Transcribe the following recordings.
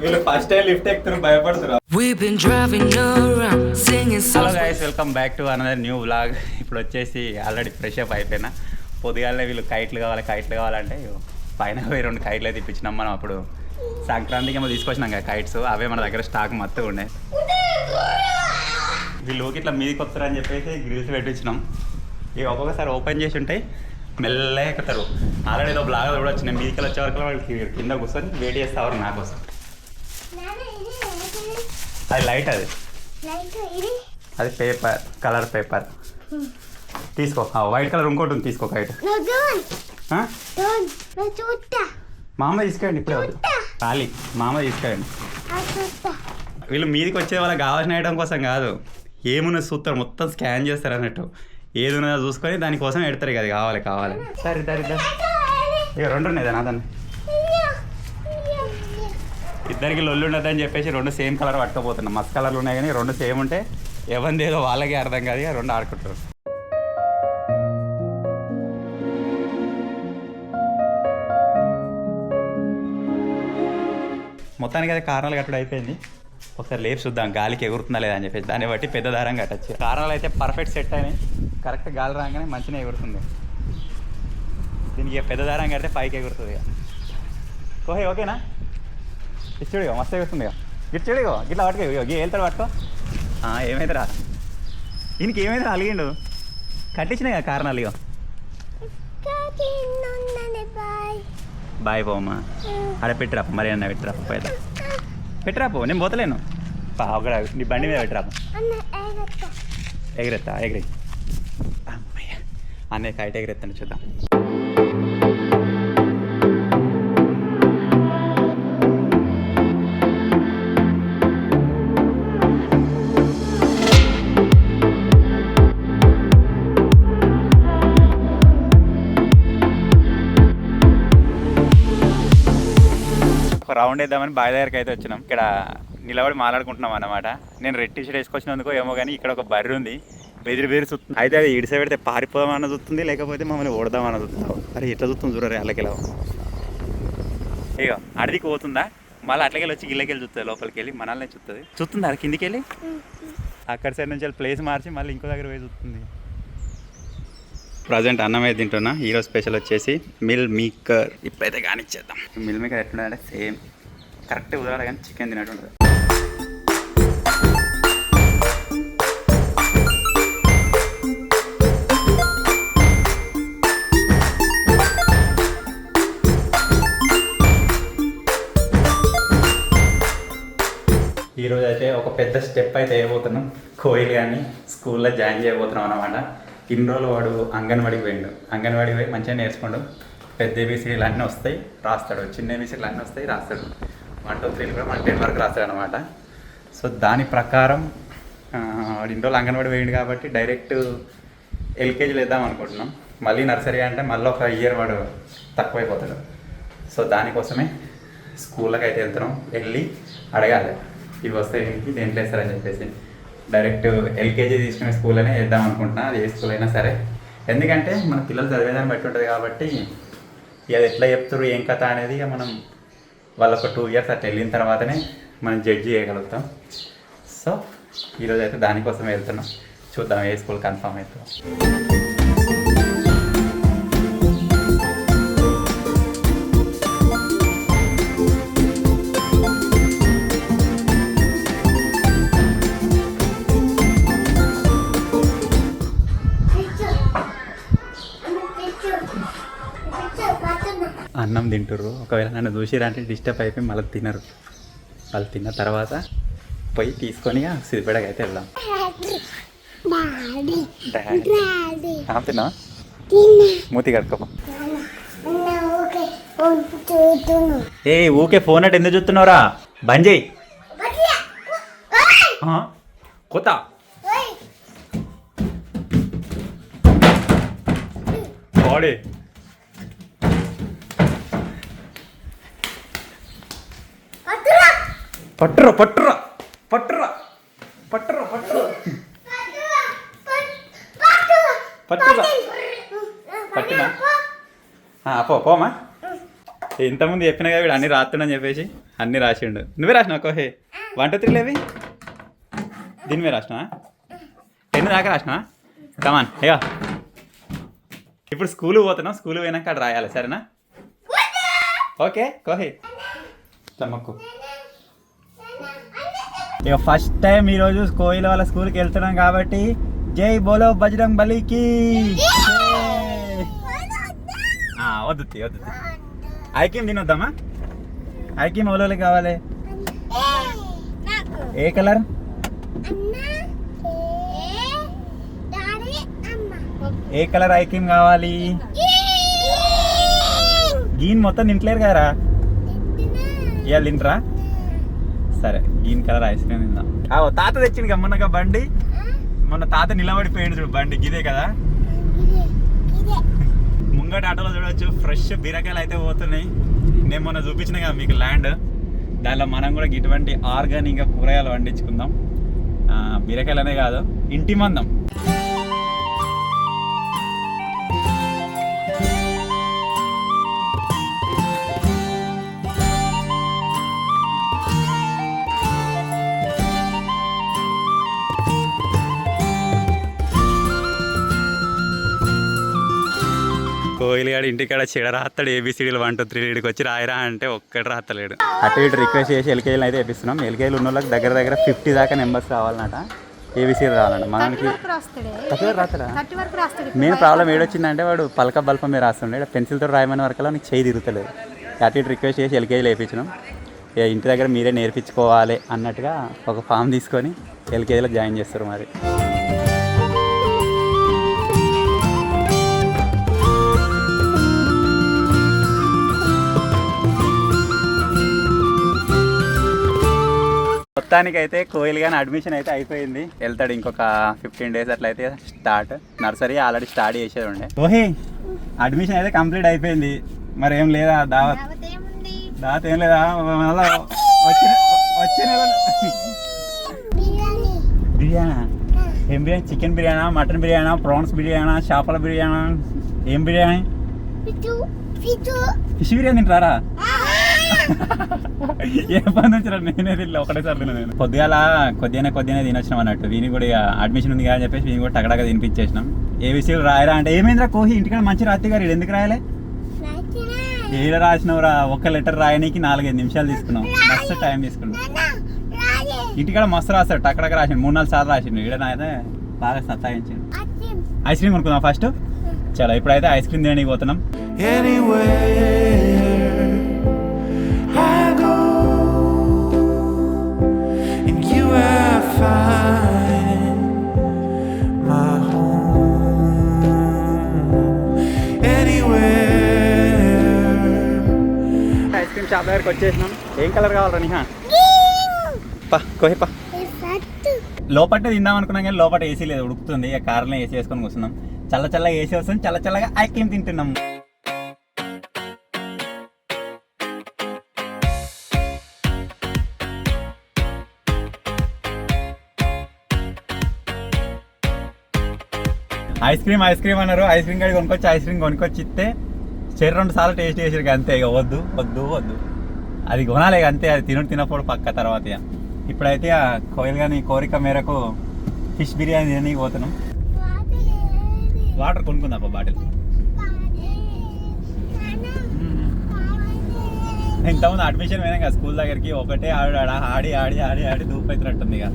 వీళ్ళు first time lift ఎక్కుతారు భయపడుతున్నారు. Hello guys, welcome back to another new vlog. ఇప్పుడు వచ్చేసి ఆల్రెడీ ఫ్రెష్ అప్ అయిపోయినా. పొద్దుగాలనే వీళ్ళు కైట్లు కావాలంటే పైన పోయి 2 కైట్లు అయితే ఇప్పించినాం మనం. అప్పుడు సంక్రాంతికి ఏమో తీసుకొచ్చినాం కదా కైట్స్, అవే మన దగ్గర స్టాక్ మొత్తం ఉన్నాయి. వీళ్ళు ఇట్లా మీదకి వస్తారని చెప్పేసి గ్రిల్స్ పెట్టించినాం. ఇవి ఒక్కొక్కసారి ఓపెన్ చేసి ఉంటాయి, మెల్లగా ఎక్కుతారు. ఆల్రెడీ ఏదో బ్లాగ్ కూడా వచ్చినాయి. మీదకి వచ్చే వరకు వాళ్ళకి కింద కూర్చొని వెయిట్ చేస్తారు నా కోసం. అది లైట్, అది పేపర్, కలర్ పేపర్ తీసుకో. వైట్ కలర్ ఇంకోటి ఉంది, తీసుకో కైట్. మామ తీసుకోండి, ఇప్పుడే ఖాళీ. మామ తీసుకోండి. వీళ్ళు మీదకి వచ్చే వాళ్ళకి కావాల్సిన ఐటమ్ కోసం కాదు, ఏమున్నది చూస్తారు, మొత్తం స్కాన్ చేస్తారు అన్నట్టు. ఏది ఉన్నదో చూసుకొని దానికోసం పెడతారు. అది కావాలి. సరే ఇక 2 ఉన్నాయి దాన్ని. ఇద్దరికి లొల్లు ఉండదని చెప్పేసి 2 సేమ్ కలర్ పట్టుకోపోతున్నాం. మస్తు కలర్లు ఉన్నాయి కానీ 2 సేమ్ ఉంటే ఎవరిది ఏదో వాళ్ళకే అర్థం కాదు, 2 ఆడుకుంటారు. మొత్తానికి అది కారణాలు కట్టడం అయిపోయింది. ఒకసారి లేపు చూద్దాం గాలికి ఎగురుతుందా లేదా అని చెప్పేసి. దాన్ని బట్టి పెద్ద దారం కట్టచ్చు. కారణాలు అయితే పర్ఫెక్ట్ సెట్ అయినాయి. కరెక్ట్ గాలి రాగానే మంచిగా ఎగురుతుంది. దీనికి పెద్ద దారం కడితే పైకి ఎగురుతుంది. ఇక కోహే ఓకేనా? ఇచ్చుడిగో మస్తు ఎగురుతుంది. ఇచ్చుడిగో ఇట్లా పట్టుకో, వెళ్తాడు పట్టుకో. ఏమైతే రా, దీనికి ఏమైతే అలిగిండు. కట్టించినాయి కదా కారణాలు. ఇగో బాయ్ పోమ్మా. అరే పెట్టిరాపు, మరి అన్న పెట్టిరాపు. నేను పోతలేను. ఒకడ నీ బండి మీద పెట్టిరాపు. ఎగిరెత్తా అమ్మయ్య, అన్నయ్య కైట్ ఎగిరెత్తాను చూద్దాం. రౌండ్ వేద్దామని బావి దగ్గరికి అయితే వచ్చినాం. ఇక్కడ నిలబడి మాట్లాడుకుంటున్నాం అన్నమాట. నేను రెడ్ టీషర్ట్ వేసుకొచ్చినందుకో ఏమో కానీ ఇక్కడ ఒక బర్రె ఉంది, బెదిరి చూస్తుంది. అయితే అది ఇడిస పెడితే పారిపోదామన్న చూస్తుంది, లేకపోతే మమ్మల్ని ఓడదామన్న చూస్తావు. అరే ఎట్లా చూస్తుంది చూడరే అల్లకెళ్ళ. ఇగో అడిదికి పోతుందా, మళ్ళీ అట్లకెళ్ళి వచ్చి గిల్లకెళ్ళి చూస్తుంది, లోపలికి వెళ్ళి మనల్ని చూస్తుంది అది కిందికి వెళ్ళి అక్కడ సైడ్ నుంచి వెళ్ళి ప్లేస్ మార్చి మళ్ళీ ఇంకో దగ్గర పోయి చూస్తుంది. ప్రజెంట్ అన్నం అయితే తింటున్నా. ఈరోజు స్పెషల్ వచ్చేసి మిల్ మేకర్. ఇప్పుడైతే కానిచ్చేద్దాం. మిల్ మేకర్ ఎట్లుంటుందంటే సేమ్ కరెక్ట్ ఉదరాలి కానీ చికెన్ తినట్టు ఉంటుంది. ఈరోజు అయితే ఒక పెద్ద స్టెప్ అయితే వేయబోతున్నాం. కోయిల్ కానీ స్కూల్లో జాయిన్ చేయబోతున్నాం అన్నమాట. ఇన్ని రోజులు వాడు అంగన్వాడికి పోయిండు. అంగన్వాడికి పోయి మంచిగా నేర్చుకోండు. పెద్ద ఏబీసీలు అన్నీ వస్తాయి రాస్తాడు, చిన్న ఏబీసీలు అన్నీ వస్తాయి రాస్తాడు. 1 2 3 కూడా మన 10 వరకు రాస్తాడు అనమాట. సో దాని ప్రకారం వాడు ఇన్ని రోజులు అంగన్వాడి పోయిండు కాబట్టి డైరెక్ట్ ఎల్కేజీలు వేద్దాం అనుకుంటున్నాం. మళ్ళీ నర్సరీ అంటే మళ్ళీ ఒక ఇయర్ వాడు తక్కువైపోతాడు. సో దానికోసమే స్కూళ్ళకి అయితే వెళ్తున్నాం. వెళ్ళి అడగాలి ఇవి వస్తాయి దేంట్లో వేస్తారని చెప్పేసి. డైరెక్ట్ ఎల్కేజీ తీసుకునే స్కూల్లోనే వేద్దాం అనుకుంటున్నా. అది ఏ స్కూల్ అయినా సరే, ఎందుకంటే మన పిల్లలు చదివేదాన్ని బట్టి ఉంటుంది కాబట్టి అది ఎట్లా చెప్తారు ఏం కథ అనేది మనం వాళ్ళు ఒక 2 ఇయర్స్ అట్లా వెళ్ళిన తర్వాతనే మనం జడ్జి చేయగలుగుతాం. సో ఈరోజు అయితే దానికోసం వెళ్తున్నాం. చూద్దాం ఏ స్కూల్ కన్ఫర్మ్ అవుతుందో. అన్నం తింటుర్రు. ఒకవేళ నన్ను చూసిరంటే డిస్టర్బ్ అయిపోయి మళ్ళీ తినరు. వాళ్ళు తిన్న తర్వాత పోయి తీసుకొని సిరిపేడకి అయితే వెళ్దాం. తిన్నా మూతి కట్టుకో. ఏ ఊకే ఫోన్ అంటే ఎందుకు చూస్తున్నావురా? బంద్ చేయి. కొత్త బాడీ పట్టురా పట్టురా పట్టురా పట్టురా పట్టురా పట్టురా పట్టినా పోమా ఇంతకుముందు చెప్పినా కదా వీడు అన్ని రాస్తుండని చెప్పేసి అన్ని రాసిండు. నువ్వే రాసినావు కోహే 1 2 3 లేవి దీని మీద రాసినావా 10 దాకా రాసినావా కమాన్ అయ్యో ఇప్పుడు స్కూల్ పోతున్నాం స్కూల్ పోయినాక అక్కడ రాయాలి సరేనా ఓకే కోహే చమ్మక్కు ఇక ఫస్ట్ టైం ఈరోజు కోయిల వాళ్ళ స్కూల్కి వెళ్తున్నాం కాబట్టి జై బోలో బజరంగ్ బలికి వద్దు వద్దు ఐక్యం తినొద్దామా ఐక్యం ఓలోకి కావాలి ఏ కలర్ ఏ కలర్ ఐక్యం కావాలి గీన్ మొత్తం తింటలేరు కదరా ఇవాళ తింటరా సరే గ్రీన్ కలర్ ఐస్ క్రీమ్ తిందాం తాత తెచ్చింది గమ్మన్నగా బండి మొన్న తాత నిలబడిపోయింది చూడు బండి గిదే కదా ముంగట ఆటోలో చూడవచ్చు ఫ్రెష్ బీరకాయలు అయితే పోతున్నాయి నేను మొన్న చూపించిన కదా మీకు ల్యాండ్ దానిలో మనం కూడా ఇటువంటి ఆర్గానిక్గా కూరగాయలు పండించుకుందాం బీరకాయలు అనే కాదు ఇంటి మందం కోయిలిగాడు ఇంటికాడ చెడ రాస్తాడు ఏబిసిడీలు 1 2 3 లీడికి వచ్చి రాయరా అంటే ఒక్కటి రాస్తలేడు అటు ఇటు రిక్వెస్ట్ చేసి ఎల్కేజీలు అయితే వేపిస్తున్నాం ఎల్కేజీలు ఉన్న వాళ్ళకి దగ్గర 50 దాకా నెంబర్స్ కావాలన్నట ఏబిసిడీ రావాలంట మనకి రాస్తాడా నేను ప్రాబ్లం ఏడొచ్చిందంటే వాడు పలక బల్పం మీద రాస్తుండే పెన్సిల్తో రాయమని వరకల్లా నీకు చేయి తిరుగుతలేదు అటు ఇటు రిక్వెస్ట్ చేసి ఎల్కేజీలు వేయించినాం ఇక ఇంటి దగ్గర మీరే నేర్పించుకోవాలి అన్నట్టుగా ఒక ఫామ్ తీసుకొని ఎల్కేజీలో జాయిన్ చేస్తారు మరి మొత్తానికి అయితే కోయిల్ కానీ అడ్మిషన్ అయితే అయిపోయింది వెళ్తాడు ఇంకొక 15 days అట్లా అయితే స్టార్ట్ నర్సరీ ఆల్రెడీ స్టార్ట్ చేసేది ఉండే ఓహే అడ్మిషన్ అయితే కంప్లీట్ అయిపోయింది మరి ఏం లేదా దావత్ ఏం లేదా మళ్ళీ వచ్చిన బిర్యానా ఏం బిర్యానీ చికెన్ బిర్యానా మటన్ బిర్యానా ప్రాన్స్ బిర్యానా చేపల బిర్యానా ఏం బిర్యానీ ఫిష్ బిర్యానీ తింటారా ఏ పని వచ్చినా నేనే తినలే ఒకటేసారి తిన నేను కొద్దిగా తినొచ్చినాం అన్నట్టు వీని కూడా ఇక అడ్మిషన్ ఉంది కదా అని చెప్పేసి వీని కూడా టగడగా తినిపించేసినాం ఏబిసిలు రాయరా అంటే ఏమైందిరా కోహి ఇంటికాడ మంచి రాత్రి గారు ఎందుకు రాయలే ఏలా రాసినవురా ఒక లెటర్ రాయడానికి 4-5 నిమిషాలు తీసుకున్నాం మస్తు టైం తీసుకున్నాం ఇంటికాడ మస్తు రాస్తాడు టక్కడగా రాసిండు 3-4 సార్లు రాసిండు ఈడ అయితే బాగా సత్తాయించిండు ఐస్ క్రీమ్ కొనుక్కుందాం ఫస్ట్ చాలా ఇప్పుడైతే ఐస్ క్రీమ్ తినడానికి పోతున్నాం ఐస్ క్రీమ్ షాప్ దగ్గరికి వచ్చేసినాం ఏం కలర్ కావాలరా నిహా కోహిపా లోపట్టే తిందాం అనుకున్నాం కానీ లోపల ఏసీ లేదు ఉడుకుతుంది ఇక కార్లో ఏసీ వేసుకొని కూర్చున్నాం చల్లగా ఏసీ వస్తుంది చల్లగా ఐస్ క్రీమ్ తింటున్నాం ఐస్ క్రీమ్ అన్నారు ఐస్ క్రీమ్ కాడికి కొనుక్కొచ్చి ఇస్తే 2 సార్లు టేస్ట్ చేసారు అంతే ఇక వద్దు అది కొనాలి అంతే అది తినప్పుడు పక్క తర్వాత ఇప్పుడైతే ఆ కోయిల్ కానీ కోరిక మేరకు ఫిష్ బిర్యానీ తినడానికి పోతున్నాం వాటర్ కొనుక్కుందాం బాటిల్ ఇంతకుముందు అడ్మిషన్ పోయినా కదా స్కూల్ దగ్గరికి ఒకటే ఆడి దూపైతున్నట్టుంది ఇక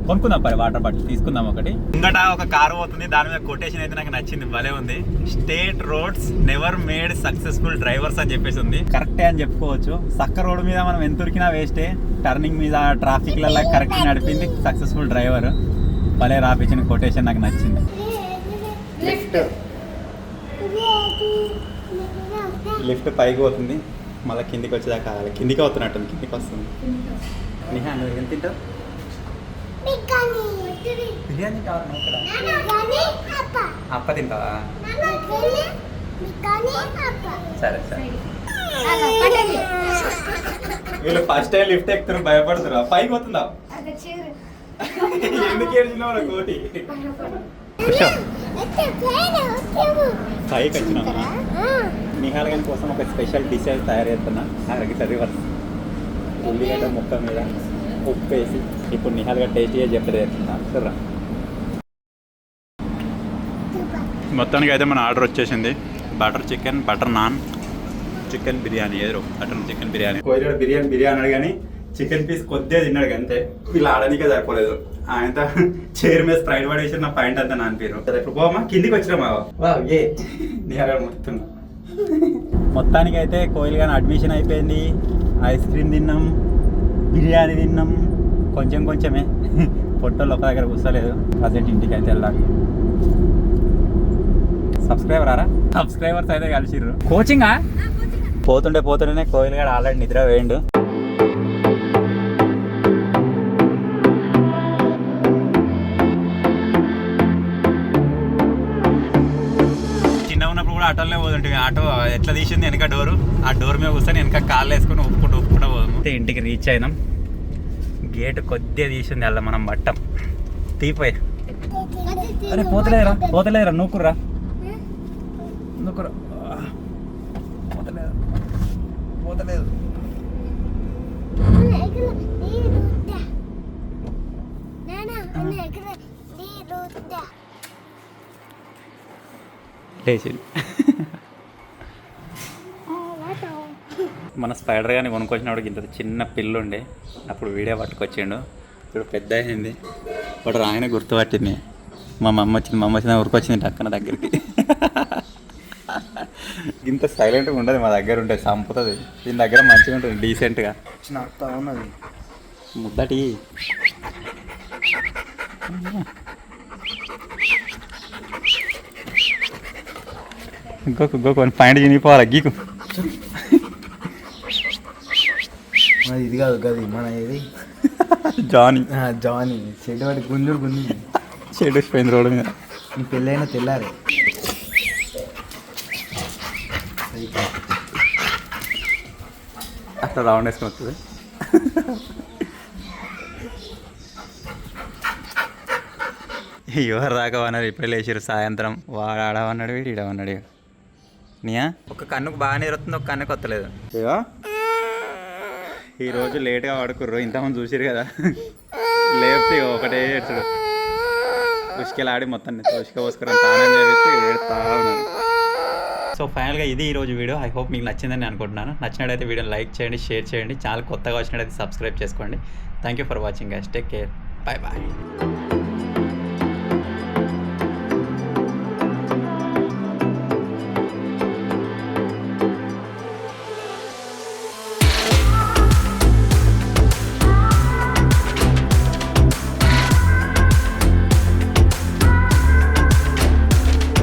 కొనుక్కుందాం పరి వాటర్ బాటిల్ తీసుకుందాం ఒకటి ముంగట ఒక కారు పోతుంది దాని మీద కొటేషన్ అయితే నాకు నచ్చింది భలే ఉంది state roads never made successful drivers అని చెప్పేసి ఉంది కరెక్టే అని చెప్పుకోవచ్చు సక్క రోడ్డు మీద మనం ఎంత ఉరికినా వేస్టే టర్నింగ్ మీద ట్రాఫిక్లలో కరెక్ట్ నడిపింది సక్సెస్ఫుల్ డ్రైవర్ భలే రాపించిన కొటేషన్ నాకు నచ్చింది లిఫ్ట్ పైకి పోతుంది మళ్ళీ కిందికి వచ్చేదాకా కిందికి అవుతున్నట్టుంది కిందికి వస్తుంది నిహా నువ్వు ఏం తింటావు బిర్యానీ కావాలి అప్ప తింటావా సరే వీళ్ళు ఫస్ట్ టైం లిఫ్ట్ ఎక్కుతారు భయపడుతురా పైకి పోతుందా ఎందుకు ఏడ్చినావు కోటి పైకి వచ్చినా నిహాల్ గారి కోసం ఒక స్పెషల్ డిష్ అయితే తయారు చేస్తున్నా. అక్కడికి రివర్స్ ఉల్లిగడ్డ ముక్క మీద ఉప్పు వేసి ఇప్పుడు నిహాల్ గారు టేస్టీగా చెప్పేది చేస్తున్నా. సరే మొత్తానికి అయితే మన ఆర్డర్ వచ్చేసింది. Butter chicken, butter non, chicken biryani. ఏదో బటర్ చికెన్ బిర్యానీ. కోయిల బిర్యానీ అన్నాడు కానీ చికెన్ పీస్ కొద్దిగా తిన్నాడు అంతే. వీళ్ళు ఆడడానికే సరిపోలేదు. ఆయనతో చైర్ మీద స్ప్రైట్ పడేసి నా పాయింట్ అంతా నానిపోయారు. ఇప్పుడు పోమా కిందికి వచ్చినామా ఏ నిహాల్ మొత్తం. మొత్తానికి అయితే కోయిల్ గాని అడ్మిషన్ అయిపోయింది. ఐస్ క్రీమ్ తిన్నాం, బిర్యానీ తిన్నాం, కొంచెమే. పొట్టోళ్ళు ఒక దగ్గర కూర్చోలేదు. ప్రజెంట్ ఇంటికి అయితే వెళ్ళాలి. సబ్స్క్రైబర్స్ అయితే కలిసిర్రు. కోచింగా పోతుండేనే కోయిల్ గారు ఆల్రెడీ నిద్ర వేయండు. చిన్న ఉన్నప్పుడు కూడా ఆటోలోనే పోతుంటే ఆటో ఎట్లా తీసింది వెనక డోరు. ఆ డోర్ మీద కూర్చొని వెనక కాళ్ళు వేసుకొని ఒప్పుకుంటూ పోదాము. ఇంటికి రీచ్ అయినాం. గేట్ కొద్దిగా తీసింది అలా మనం పట్టం తీపోయి. అరే పోతలేదురా నూకురా పోతలేదు. మన స్పైడర్ గాని కొనుక్కొచ్చినప్పుడు ఇంత చిన్న పిల్లు ఉండే అప్పుడు వీడియో పట్టుకొచ్చిండు. ఇప్పుడు పెద్ద అయింది. ఇప్పుడు రాగానే గుర్తుపట్టింది. మా అమ్మ వచ్చిన ఊరికొచ్చింది అక్కన దగ్గరికి. ఇంత సైలెంట్గా ఉండదు మా దగ్గర ఉంటే చంపుతుంది. దీని దగ్గర మంచిగా ఉంటుంది డీసెంట్గా. ఉన్నది ముద్దటి ఇంకొక పాయింట్ చినిగిపోవాలి గీకు. ఇది కాదు గది మన ఇది జానీ చెడు వాడి గుంజుడు చెడు వచ్చిపోయింది రోడ్డు మీద. నీ పెళ్ళైనా తెల్లారి అట్లా రౌండ్ వేసుకొని వస్తుంది. ఎవరు రాకవన్నారు ఇప్పుడే లేచారు సాయంత్రం. వాడు ఆడవన్నాడు, వీడు ఈడవన్నాడు. నీయా ఒక కన్నుకు బాగా నిరుతుంది, ఒక కన్నుకు వస్తలేదు. ఇవో ఈరోజు లేట్గా పడుకుర్రు. ఇంతమంది చూసిరు కదా, లేపితే ఒకటే ఏడ్చుడు. ఉసుకెళ్ళి మొత్తం ఉసుక పోసుకుని తానం చేస్తే ఏడుతా ఉన్నాను. సో ఫైనల్గా ఇది ఈరోజు వీడియో. ఐ హోప్ మీకు నచ్చిందని అనుకుంటున్నాను. నచ్చినట్టయితే వీడియోని లైక్ చేయండి, షేర్ చేయండి. ఛానల్ కొత్తగా వచ్చినట్టయితే సబ్స్క్రైబ్ చేసుకోండి. Thank you for watching guys. Take care. Bye.